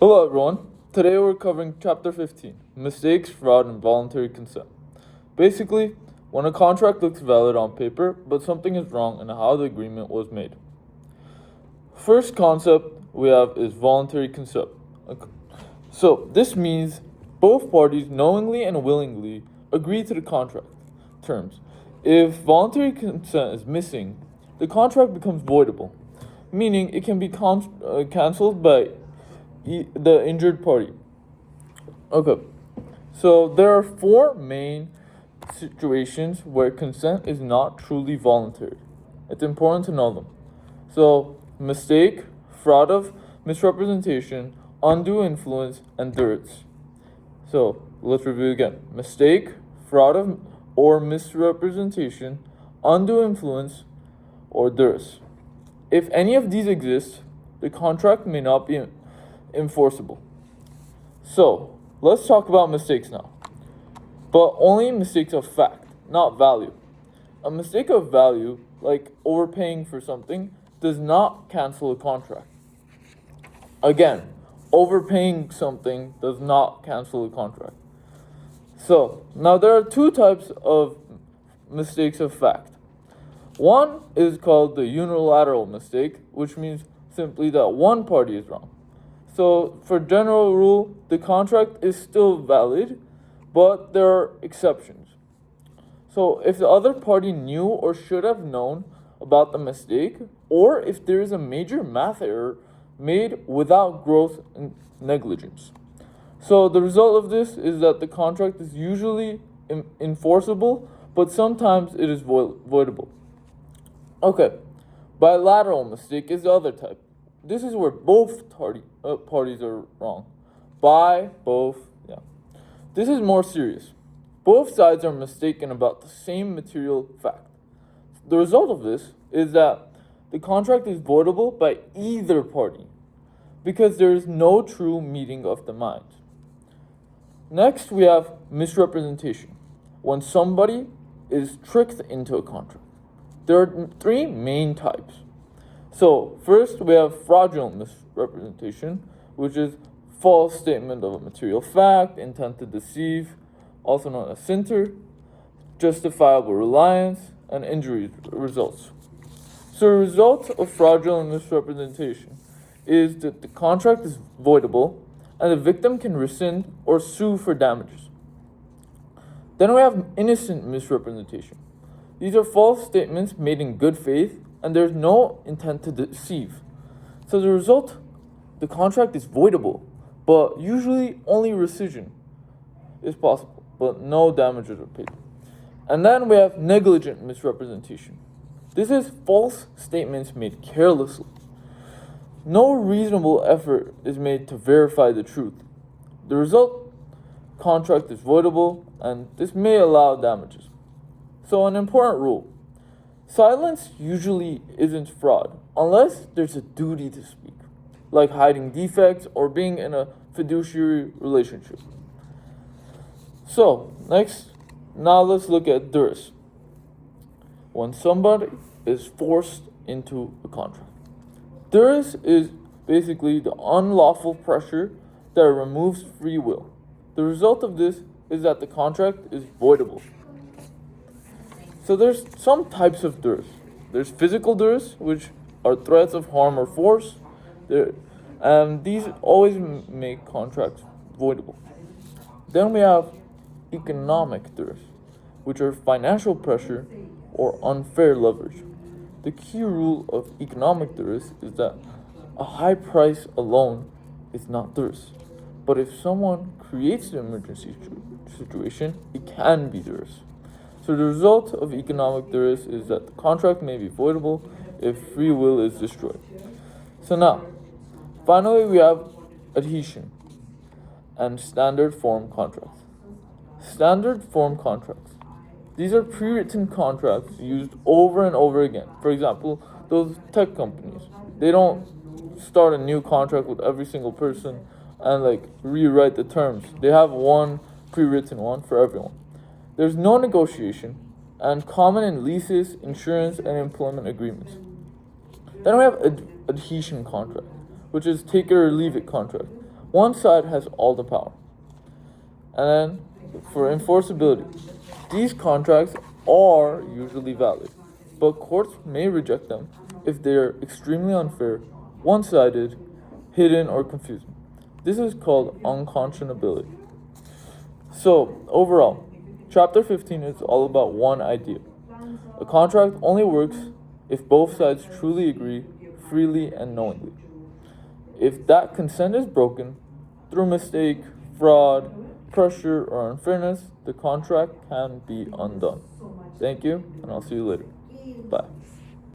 Hello everyone. Today we're covering Chapter 15, Mistakes, Fraud, and Voluntary Consent. Basically, when a contract looks valid on paper, but something is wrong in how the agreement was made. First concept we have is voluntary consent. So this means both parties knowingly and willingly agree to the contract terms. If voluntary consent is missing, the contract becomes voidable, meaning it can be cancelled by the injured party. Okay, so there are four main situations where consent is not truly voluntary. It's important to know them. So, mistake, fraud of misrepresentation, undue influence, and duress. So, let's review again. Mistake, fraud of or misrepresentation, undue influence, or duress. If any of these exist, the contract may not be enforceable. So, let's talk about mistakes now. But only mistakes of fact, not value. A mistake of value, like overpaying for something, does not cancel a contract. Again, overpaying something does not cancel a contract. So, now there are two types of mistakes of fact. One is called the unilateral mistake, which means simply that one party is wrong. So, for general rule, the contract is still valid, but there are exceptions. So, if the other party knew or should have known about the mistake, or if there is a major math error made without gross negligence. So, the result of this is that the contract is usually enforceable, but sometimes it is voidable. Okay, bilateral mistake is the other type. This is where both parties are wrong. Both. This is more serious. Both sides are mistaken about the same material fact. The result of this is that the contract is voidable by either party because there is no true meeting of the minds. Next, we have misrepresentation. When somebody is tricked into a contract. There are three main types. So, first we have fraudulent misrepresentation, which is false statement of a material fact, intent to deceive, also known as sinter, justifiable reliance, and injury results. So, the result of fraudulent misrepresentation is that the contract is voidable and the victim can rescind or sue for damages. Then we have innocent misrepresentation. These are false statements made in good faith and there's no intent to deceive. So the result, the contract is voidable, but usually only rescission is possible, but no damages are paid. And then we have negligent misrepresentation. This is false statements made carelessly. No reasonable effort is made to verify the truth. The result, contract is voidable, and this may allow damages. So an important rule. Silence usually isn't fraud unless there's a duty to speak, like hiding defects or being in a fiduciary relationship. So, now let's look at duress. When somebody is forced into a contract. Duress is basically the unlawful pressure that removes free will. The result of this is that the contract is voidable. So there's some types of duress. There's physical duress, which are threats of harm or force. These always make contracts voidable. Then we have economic duress, which are financial pressure or unfair leverage. The key rule of economic duress is that a high price alone is not duress. But if someone creates the emergency situation, it can be duress. So the result of economic duress is that the contract may be voidable if free will is destroyed. So now, finally we have adhesion and standard form contracts. Standard form contracts. These are pre-written contracts used over and over again. For example, those tech companies, they don't start a new contract with every single person and rewrite the terms. They have one pre-written one for everyone. There's no negotiation, and common in leases, insurance, and employment agreements. Then we have adhesion contract, which is take it or leave it contract. one side has all the power. And then for enforceability, these contracts are usually valid, but courts may reject them if they are extremely unfair, one-sided, hidden, or confusing. This is called unconscionability. So, overall, Chapter 15 is all about one idea. A contract only works if both sides truly agree, freely and knowingly. If that consent is broken through mistake, fraud, pressure, or unfairness, the contract can be undone. Thank you, and I'll see you later. Bye.